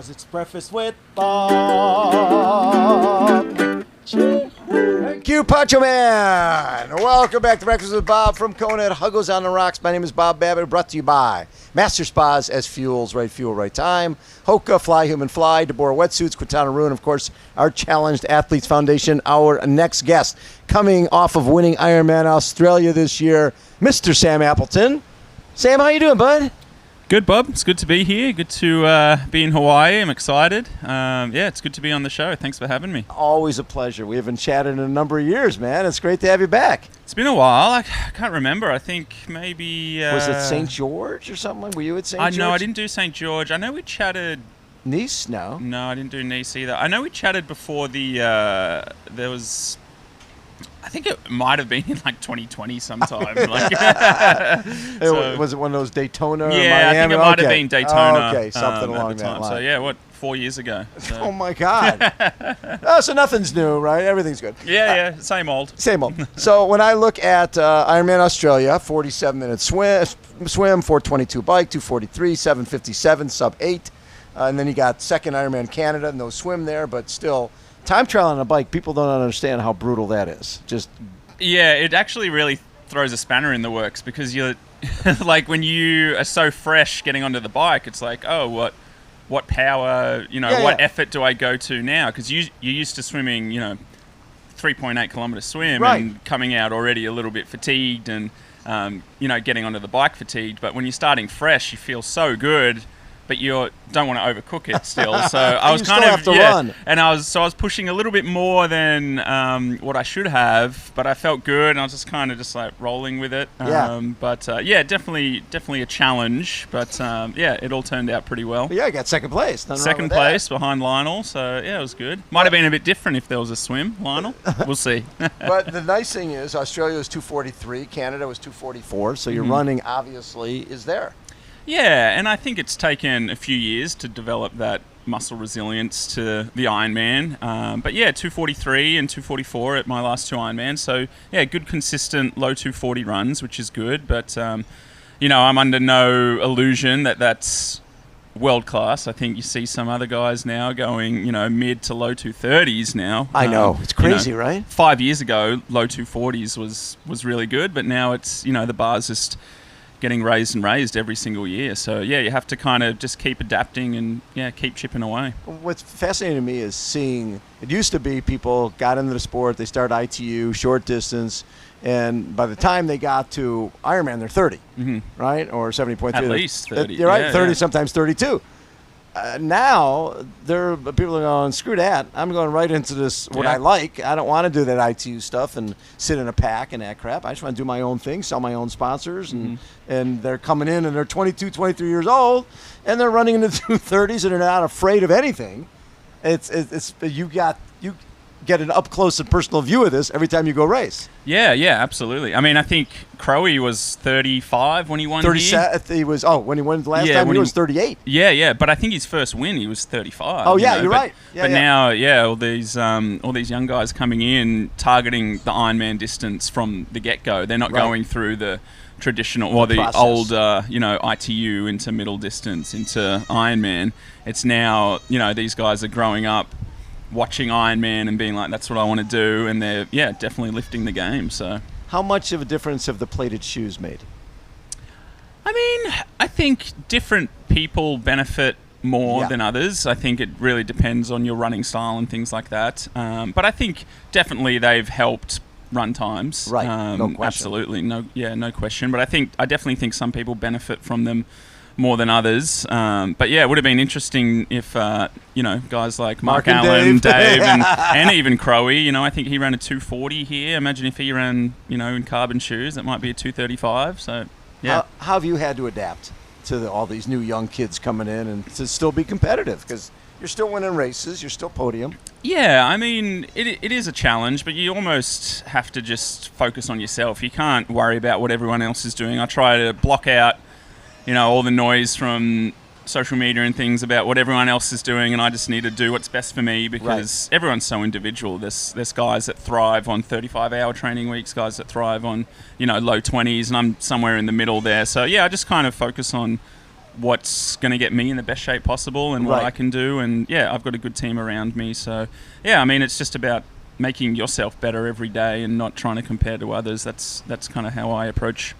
because it's Breakfast with Bob. Thank you, Pancho Man. Welcome back to Breakfast with Bob from Kona at Huggo's on the Rocks. My name is Bob Babbitt, brought to you by Master Spas, SFuels, right fuel, right time. HOKA, Fly Human Fly, Deboer Wetsuits, Quintana, and of course, our Challenged Athletes Foundation. Our next guest, coming off of winning Ironman Australia this year, Mr. Sam Appleton. Sam, how you doing, bud? Good, Bob. It's good to be here. Good to be in Hawaii. I'm excited. It's good to be on the show. Thanks for having me. Always a pleasure. We haven't chatted in a number of years, man. It's great to have you back. It's been a while. I can't remember. I think maybe... was it St. George or something? Were you at St. George? No, I didn't do St. George. I know we chatted... Nice? No. No, I didn't do Nice either. I know we chatted before the... there was... I think it might have been in like 2020 sometime. Was it one of those Daytona or yeah, Miami? I think it might have been Daytona. Okay, something along that line. So yeah, 4 years ago. So. Oh my God. So nothing's new, right? Everything's good. Yeah, same old. Same old. So when I look at Ironman Australia, 47-minute swim, 422 bike, 243, 757, sub 8. And then you got second Ironman Canada, no swim there, but still... Time trial on a bike, people don't understand how brutal that is. Yeah, it actually really throws a spanner in the works because you're like when you are so fresh getting onto the bike, it's like, oh, what power, what effort do I go to now? Because you're used to swimming, 3.8 kilometer swim and coming out already a little bit fatigued and, getting onto the bike fatigued. But when you're starting fresh, you feel so good. But you don't want to overcook it still. So I was run. And I was pushing a little bit more than what I should have, but I felt good, and I was just kind of like rolling with it. Definitely a challenge, but it all turned out pretty well. Yeah, I got second place. Second place behind Lionel, so yeah, it was good. Might have been a bit different if there was a swim, Lionel. We'll see. But the nice thing is Australia was 243, Canada was 244, so your running obviously is there. Yeah, and I think it's taken a few years to develop that muscle resilience to the Ironman. 243 and 244 at my last two Ironmans. So, yeah, good consistent low 240 runs, which is good. But, I'm under no illusion that that's world class. I think you see some other guys now going, mid to low 230s now. I know. It's crazy, right? 5 years ago, low 240s was really good. But now it's, the bar's just... getting raised and raised every single year. So, yeah, you have to kind of just keep adapting and, keep chipping away. What's fascinating to me is seeing, it used to be people got into the sport, they started ITU, short distance, and by the time they got to Ironman, they're 30, right? Or 70.3. At least 30. You're right, 30, sometimes 32. Now, people are going, screw that. I'm going right into this, what I like. I don't want to do that ITU stuff and sit in a pack and that crap. I just want to do my own thing, sell my own sponsors. And they're coming in and they're 22, 23 years old, and they're running into 230s and they're not afraid of anything. You get an up close and personal view of this every time you go race. Yeah, absolutely. I mean, I think Crowe was 35 when he won. 37. He was. Oh, when he won the last time, he was 38. Yeah. But I think his first win, he was 35. Oh yeah, you're right. But now, all these young guys coming in targeting the Ironman distance from the get go. They're not going through the traditional or the process. Old ITU into middle distance into Ironman. It's now these guys are growing up watching Ironman and being like, that's what I want to do, and they're definitely lifting the game. So how much of a difference have the plated shoes made? I mean, I think different people benefit more than others. I think it really depends on your running style and things like that. But I think definitely they've helped run times. Right, no question. Absolutely, no question. But I definitely think some people benefit from them more than others. But it would have been interesting if, guys like Mark Allen, Dave and even Crowe, I think he ran a 240 here. Imagine if he ran, in carbon shoes, it might be a 235. So, yeah. How have you had to adapt to all these new young kids coming in and to still be competitive? Because you're still winning races, you're still podium. Yeah, I mean, it is a challenge, but you almost have to just focus on yourself. You can't worry about what everyone else is doing. I try to block out all the noise from social media and things about what everyone else is doing, and I just need to do what's best for me because everyone's so individual. There's guys that thrive on 35-hour training weeks, guys that thrive on, low 20s, and I'm somewhere in the middle there. So, I just kind of focus on what's going to get me in the best shape possible and what I can do. And yeah, I've got a good team around me. So yeah, I mean, it's just about making yourself better every day and not trying to compare to others. That's kind of how I approach.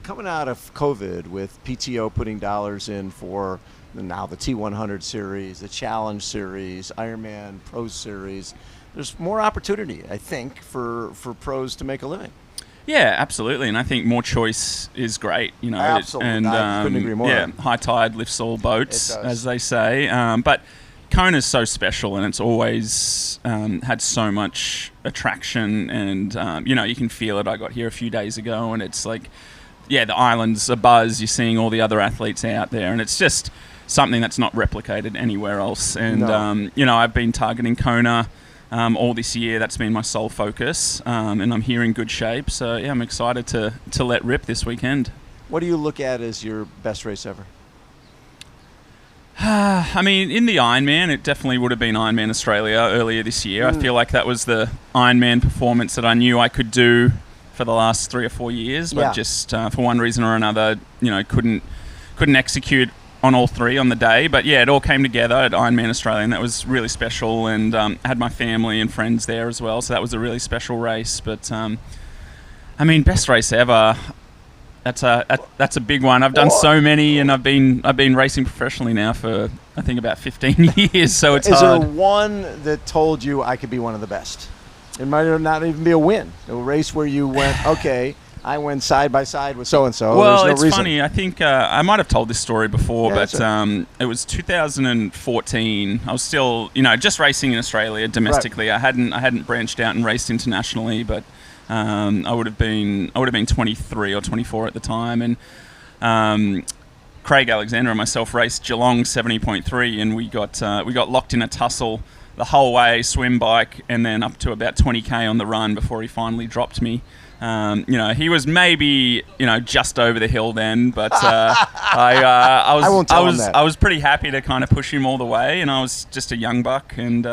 Coming out of COVID with PTO putting dollars in for now the T100 series, the Challenge series, Ironman Pro series, there's more opportunity, I think, for pros to make a living. Yeah, absolutely, and I think more choice is great. You know, absolutely. And I couldn't agree more. Yeah, high tide lifts all boats, as they say. But Kona's so special, and it's always had so much attraction, and you know, you can feel it. I got here a few days ago, and it's like, yeah, the island's a buzz. You're seeing all the other athletes out there, and it's just something that's not replicated anywhere else. And you know, I've been targeting Kona all this year. That's been my sole focus, and I'm here in good shape. So yeah, I'm excited to let rip this weekend. What do you look at as your best race ever? I mean, in the Ironman, it definitely would have been Ironman Australia earlier this year. I feel like that was the Ironman performance that I knew I could do for the last 3 or 4 years, but just for one reason or another, you know, couldn't execute on all three on the day. But yeah, it all came together at Ironman Australia, and that was really special. And I had my family and friends there as well, so that was a really special race. But I mean, best race ever. That's a big one. I've done so many, and I've been racing professionally now for I think about 15 years. So it's hard. Is there one that told you I could be one of the best? It might not even be a win. A race where you went, okay, I went side by side with so and so. Well, There's no reason. Funny. I think I might have told this story before, but it was 2014. I was still, you know, just racing in Australia domestically. Right. I hadn't branched out and raced internationally, but I would have been 23 or 24 at the time, and Craig Alexander and myself raced Geelong 70.3, and we got locked in a tussle the whole way, swim, bike, and then up to about 20k on the run before he finally dropped me. You know, he was maybe, you know, just over the hill then, but I was pretty happy to kind of push him all the way, and I was just a young buck, and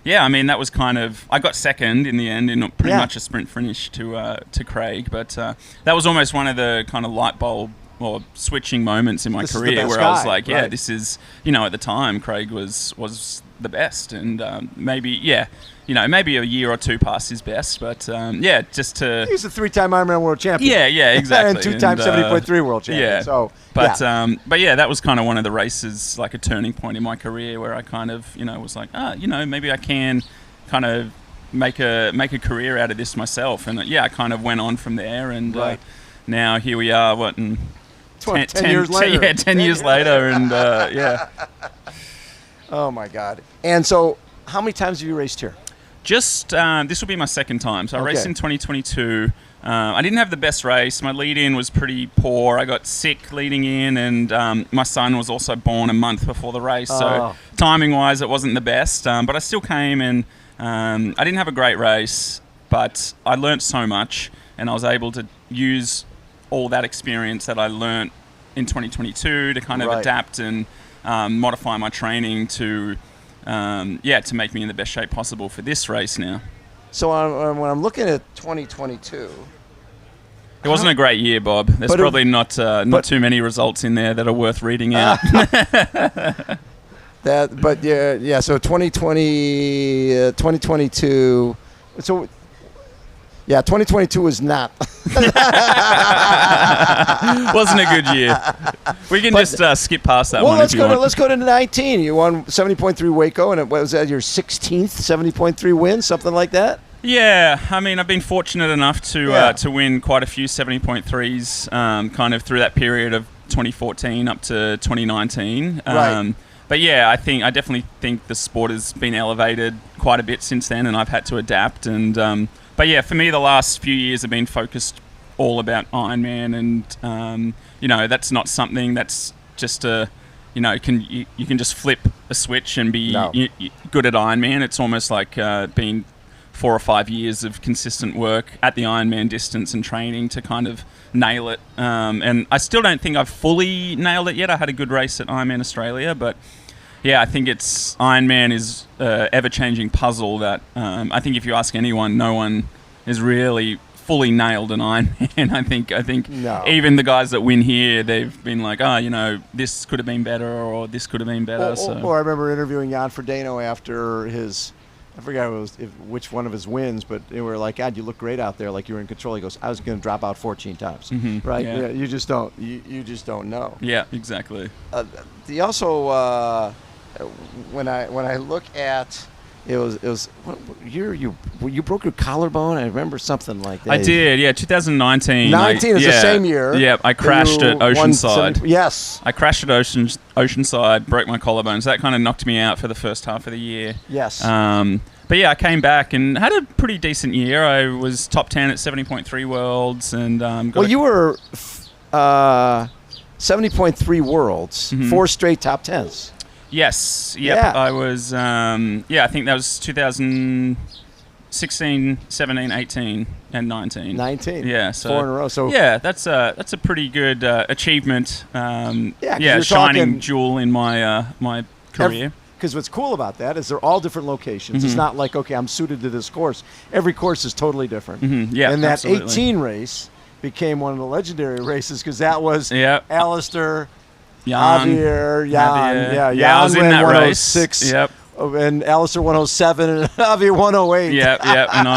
yeah, I mean, that was kind of, I got second in the end in pretty much a sprint finish to Craig, but that was almost one of the kind of light bulb or switching moments in my career where I was like, yeah, this is, you know, at the time Craig was the best, and maybe maybe a year or two past his best, but yeah, just to... He's a 3-time Ironman world champion. Yeah, exactly. And 2-time 70.3 world champion. Yeah. So, but yeah, that was kind of one of the races, like a turning point in my career where I kind of, you know, was like, you know, maybe I can kind of make a career out of this myself. And yeah, I kind of went on from there, and now here we are, 10 years later. Yeah, 10 years later, and yeah. Oh my God. And so how many times have you raced here? Just this will be my second time. So I raced in 2022. I didn't have the best race. My lead-in was pretty poor. I got sick leading in, and my son was also born a month before the race. So timing-wise, it wasn't the best. But I still came, and I didn't have a great race, but I learnt so much, and I was able to use all that experience that I learnt in 2022 to kind of adapt and modify my training to make me in the best shape possible for this race now. So when I'm looking at 2022, it wasn't a great year, Bob. There's probably not too many results in there that are worth reading out. So 2022. So. Yeah, 2022 was not. Wasn't a good year. We can just skip past that one. Let's go to 19. You won 70.3 Waco, and it was that your 16th 70.3 win, something like that? Yeah, I mean, I've been fortunate enough to win quite a few 70.3s kind of through that period of 2014 up to 2019. But yeah, I definitely think the sport has been elevated quite a bit since then, and I've had to adapt. And but yeah, for me, the last few years have been focused all about Ironman, and you know, that's not something that's just you can just flip a switch and be good at Ironman. It's almost like being 4 or 5 years of consistent work at the Ironman distance and training to kind of nail it. And I still don't think I've fully nailed it yet. I had a good race at Ironman Australia, but yeah, I think Ironman is an ever-changing puzzle that I think if you ask anyone, no one is really fully nailed an Ironman. I think No. even the guys that win here, they've been like, this could have been better, or this could have been better. Or I remember interviewing Jan Frodeno after I forgot which one of his wins, but they were like, God, you look great out there, like you were in control. He goes, I was going to drop out 14 times, right? Yeah. You just don't. You just don't know. Yeah, exactly. Also, when I look at it was what year you broke your collarbone. I remember something like that. I did, yeah. 2019. 19 is the same year. Yeah, I crashed at Oceanside. Yes. I crashed at Oceanside, broke my collarbone. So that kind of knocked me out for the first half of the year. Yes. But yeah, I came back and had a pretty decent year. I was top 10 at 70.3 Worlds, and you were 70.3 Worlds, 4 straight top 10s. Yes. Yep. Yeah. I was. I think that was 2016, 17, 18, and 19. 19. Yeah. So 4 in a row. So yeah, that's a pretty good achievement. you're shining talking jewel in my my career. Because what's cool about that is they're all different locations. It's not like, okay, I'm suited to this course. Every course is totally different. Yeah, and that absolutely. 18 race became one of the legendary races because that was Alistair, Javier, Jan. Yeah, I was in that race. 106, Yep. and Alistair 107 and Javier 108. Yep. And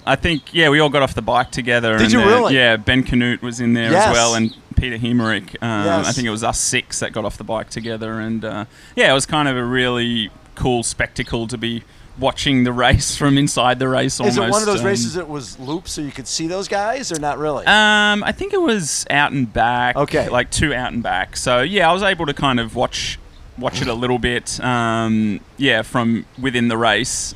I think we all got off the bike together. Did you really? Yeah, Ben Canute was in there as well, and Peter Hemerick. Yes. I think it was us 6 that got off the bike together, and it was kind of a really cool spectacle to be watching the race from inside the race almost. Is it one of those races that was looped so you could see those guys, or not really? I think it was out and back. Okay. Like 2 out and back. So, I was able to kind of watch it a little bit, from within the race.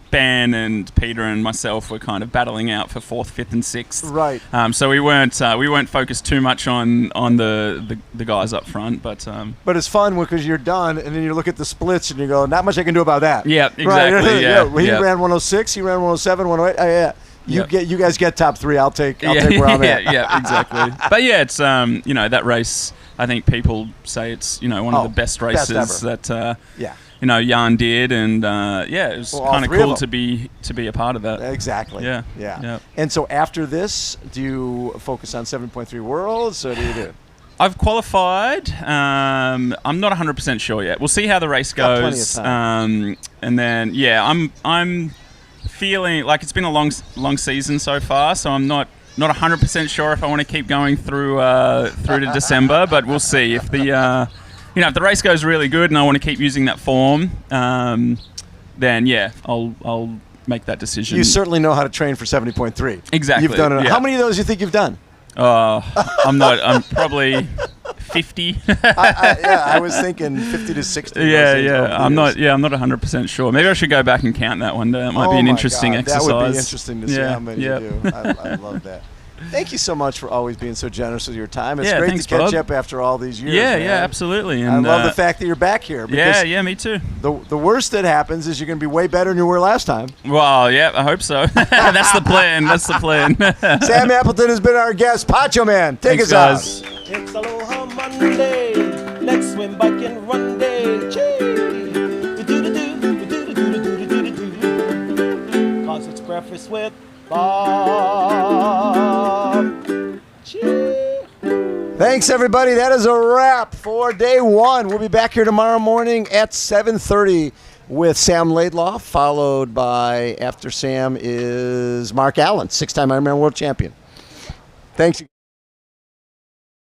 Ben and Peter and myself were kind of battling out for 4th, 5th, and 6th. Right. So we weren't focused too much on the guys up front, but it's fun because you're done, and then you look at the splits and you go, not much I can do about that. Yeah, exactly. Right. Well, he ran 106, he ran 107, 108. You guys get top 3. I'll take where I'm at. Yeah, exactly. But it's that race. I think people say it's one of the best races that Jan did, and it was kind of cool to be a part of that. Exactly. Yeah. And so after this, do you focus on 7.3 Worlds, or do you do? I've qualified. I'm not 100% sure yet. We'll see how the race goes. Got plenty of time. And then I'm feeling like it's been a long season so far, so I'm not 100% sure if I want to keep going through to December, but we'll see. If the if the race goes really good and I want to keep using that form, then I'll make that decision. You certainly know how to train for 70.3. Exactly. You've done it. Yeah. How many of those do you think you've done? I'm probably 50. I was thinking 50 to 60. I'm not 100% sure. Maybe I should go back and count that one day. It might be an interesting exercise. That would be interesting to see how many you do. I love that. Thank you so much for always being so generous with your time. It's great to catch up after all these years. Yeah, man. absolutely. And I love the fact that you're back here. Yeah, me too. The worst that happens is you're going to be way better than you were last time. Well, yeah, I hope so. That's the plan. Sam Appleton has been our guest. Pacho Man, take us out. It's Aloha Monday. Let's swim, bike, and run day. Cause it's breakfast with Bob. Thanks, everybody. That is a wrap for day 1. We'll be back here tomorrow morning at 7:30 with Sam Laidlaw, followed by, after Sam, is Mark Allen, 6-time Ironman World Champion. Thanks.